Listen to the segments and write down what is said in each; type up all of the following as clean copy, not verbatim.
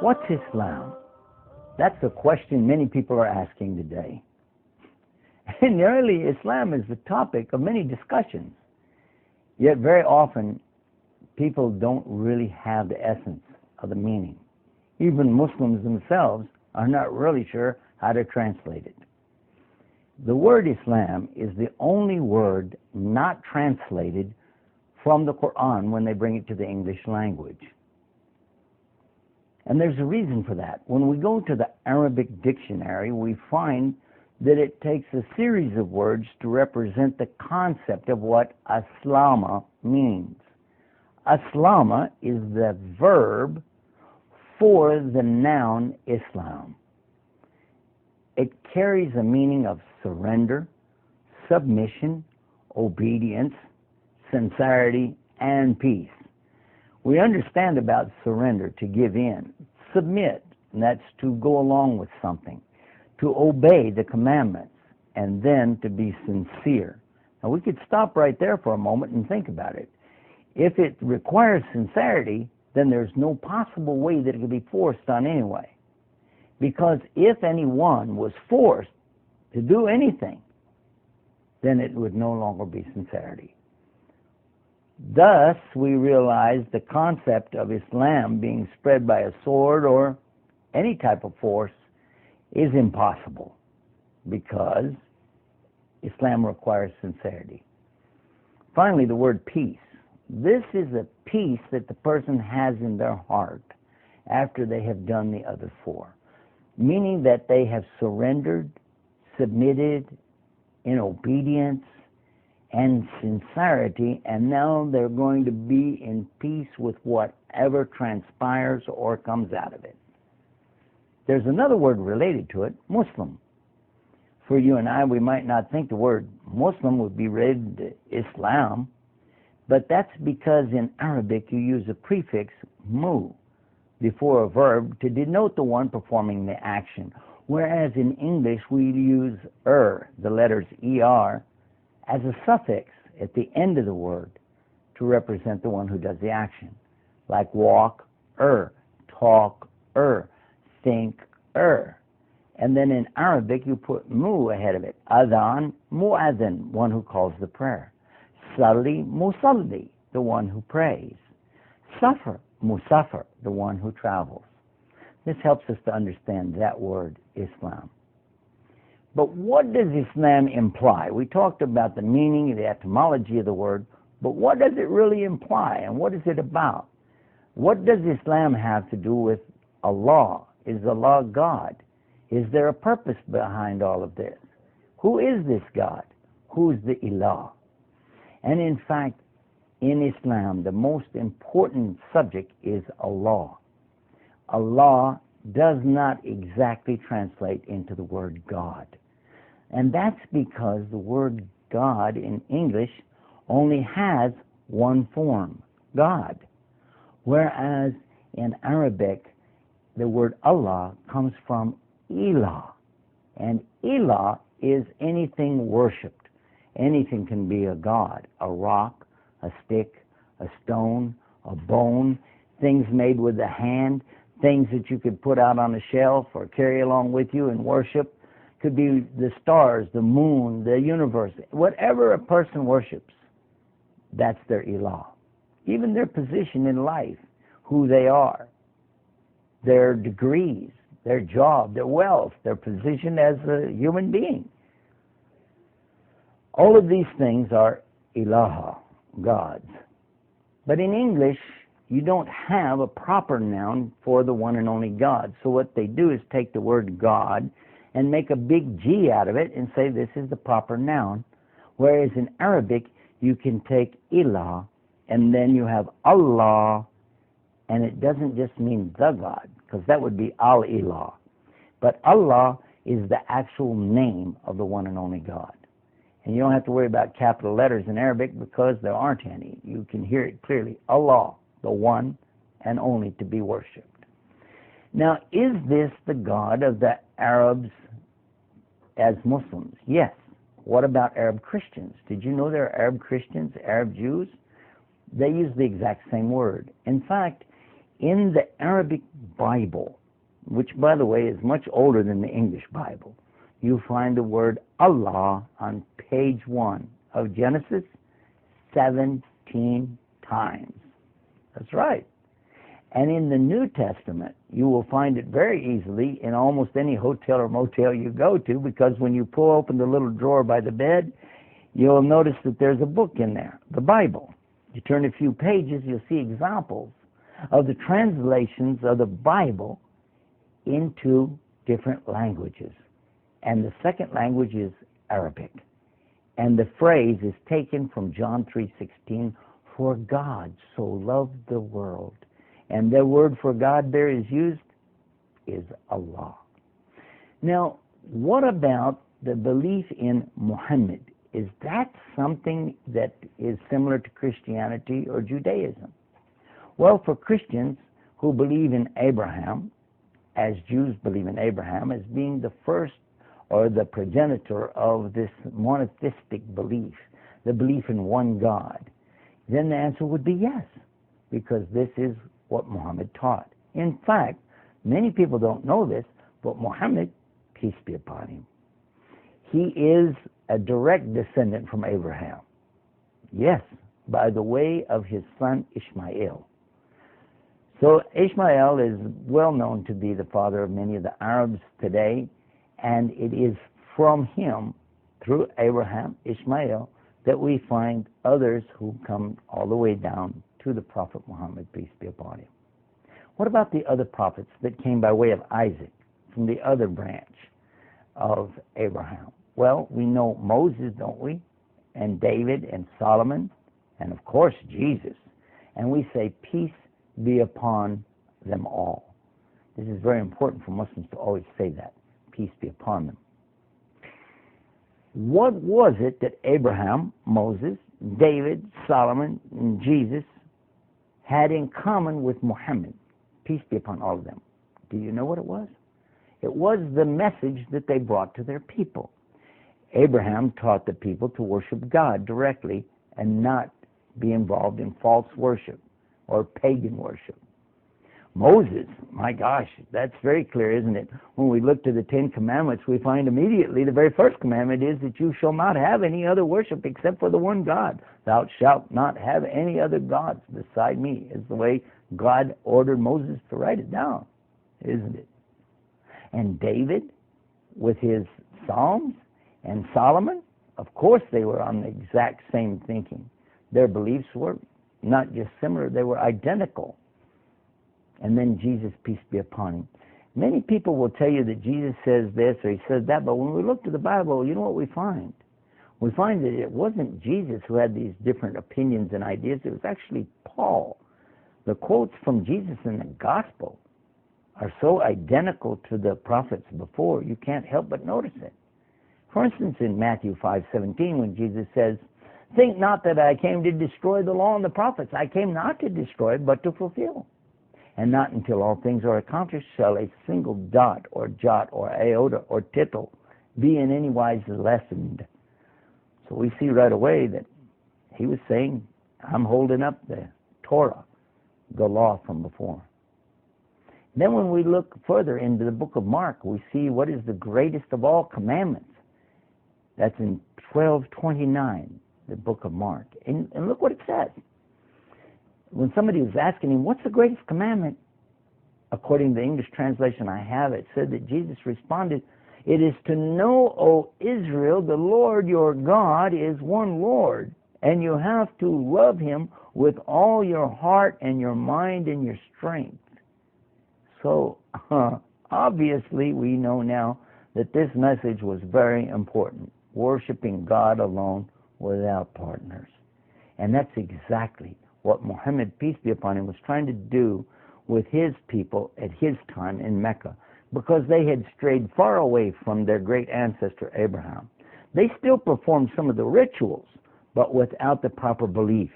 What's Islam? That's a question many people are asking today. And really, Islam is the topic of many discussions. Yet very often, people don't really have the essence of the meaning. Even Muslims themselves are not really sure how to translate it. The word Islam is the only word not translated from the Quran when they bring it to the English language. And there's a reason for that. When we go to the Arabic dictionary, we find that it takes a series of words to represent the concept of what aslama means. Aslama is the verb for the noun Islam. It carries a meaning of surrender, submission, obedience, sincerity, and peace. We understand about surrender, to give in, submit, and that's to go along with something, to obey the commandments, and then to be sincere. Now we could stop right there for a moment and think about it. If it requires sincerity, then there's no possible way that it could be forced on anyway. Because if anyone was forced to do anything, then it would no longer be sincerity. Thus, we realize the concept of Islam being spread by a sword or any type of force is impossible, because Islam requires sincerity. Finally, the word peace. This is a peace that the person has in their heart after they have done the other four, meaning that they have surrendered, submitted in obedience and sincerity, and now they're going to be in peace with whatever transpires or comes out of it. There's another word related to it, Muslim. For you and I, we might not think the word Muslim would be related to Islam, but that's because in Arabic you use a prefix, mu, before a verb to denote the one performing the action, whereas in English we use the letters er, as a suffix at the end of the word to represent the one who does the action, like walk, talk, think, and then in Arabic you put mu ahead of it, adhan, mu'adhan, one who calls the prayer, salli, musalli, the one who prays, safar, musafir, the one who travels. This helps us to understand that word, Islam. But what does Islam imply? We talked about the meaning, the etymology of the word, but what does it really imply, and what is it about? What does Islam have to do with Allah? Is Allah God? Is there a purpose behind all of this? Who is this God? Who is the Ilah? And in fact, in Islam, the most important subject is Allah. Allah does not exactly translate into the word God. And that's because the word God in English only has one form, God. Whereas in Arabic, the word Allah comes from Ilah. And Ilah is anything worshipped. Anything can be a god, a rock, a stick, a stone, a bone, things made with the hand, things that you could put out on a shelf or carry along with you and worship. Could be the stars, the moon, the universe. Whatever a person worships, that's their Ilah. Even their position in life, who they are, their degrees, their job, their wealth, their position as a human being. All of these things are ilaha, gods. But in English, you don't have a proper noun for the one and only God. So what they do is take the word God and make a big G out of it and say this is the proper noun. Whereas in Arabic, you can take ilah and then you have Allah, and it doesn't just mean the God, because that would be al-ilah. But Allah is the actual name of the one and only God. And you don't have to worry about capital letters in Arabic because there aren't any. You can hear it clearly. Allah, the one and only to be worshipped. Now, is this the God of the Arabs as Muslims? Yes. What about Arab Christians? Did you know there are Arab Christians, Arab Jews? They use the exact same word. In fact, In the Arabic Bible, which, by the way, is much older than the English Bible, you find the word Allah on page 1 of Genesis 17 times. That's right. And in the New Testament, you will find it very easily in almost any hotel or motel you go to, because when you pull open the little drawer by the bed, you'll notice that there's a book in there, the Bible. You turn a few pages, you'll see examples of the translations of the Bible into different languages. And the second language is Arabic. And the phrase is taken from John 3:16, for God so loved the world. And the word for God there is used is Allah. Now, what about the belief in Muhammad? Is that something that is similar to Christianity or Judaism? Well, for Christians who believe in Abraham, as Jews believe in Abraham as being the first or the progenitor of this monotheistic belief, the belief in one God, then the answer would be yes, because this is what Muhammad taught. In fact, many people don't know this, but Muhammad, peace be upon him, he is a direct descendant from Abraham. Yes, by the way of his son Ishmael. So Ishmael is well known to be the father of many of the Arabs today, and it is from him, through Abraham, Ishmael, that we find others who come all the way down to the Prophet Muhammad, peace be upon him. What about the other prophets that came by way of Isaac, from the other branch of Abraham? Well, we know Moses, don't we? And David and Solomon, and of course Jesus. And we say, peace be upon them all. This is very important for Muslims to always say that. Peace be upon them. What was it that Abraham, Moses, David, Solomon, and Jesus had in common with Muhammad? Peace be upon all of them. Do you know what it was? It was the message that they brought to their people. Abraham taught the people to worship God directly and not be involved in false worship or pagan worship. Moses, my gosh, that's very clear, isn't it? When we look to the 10 Commandments, we find immediately the very first commandment is that you shall not have any other worship except for the one God. Thou shalt not have any other gods beside me, is the way God ordered Moses to write it down, isn't it? And David, with his Psalms, and Solomon, of course they were on the exact same thinking. Their beliefs were not just similar, they were identical. And then Jesus, peace be upon him. Many people will tell you that Jesus says this or he says that, but when we look to the Bible, you know what we find? We find that it wasn't Jesus who had these different opinions and ideas, it was actually Paul. The quotes from Jesus in the Gospel are so identical to the prophets before, you can't help but notice it. For instance, in Matthew 5:17, when Jesus says, think not that I came to destroy the law and the prophets. I came not to destroy, but to fulfill. And not until all things are accomplished shall a single dot or jot or iota or tittle be in any wise lessened. So we see right away that he was saying, I'm holding up the Torah, the law from before. Then when we look further into the book of Mark, we see what is the greatest of all commandments. That's in 12:29, the book of Mark. And look what it says. When somebody was asking him, what's the greatest commandment? According to the English translation I have, it said that Jesus responded, it is to know, O Israel, the Lord your God is one Lord, and you have to love him with all your heart and your mind and your strength. So, obviously, we know now that this message was very important, worshiping God alone without partners. And that's exactly what Muhammad, peace be upon him, was trying to do with his people at his time in Mecca, because they had strayed far away from their great ancestor Abraham. They still performed some of the rituals, but without the proper belief.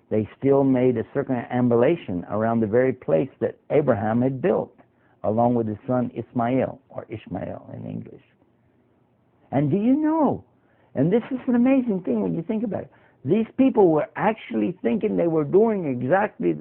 They still made a circumambulation around the very place that Abraham had built, along with his son Ismail, or Ishmael in English. And do you know, and this is an amazing thing when you think about it, these people were actually thinking they were doing exactly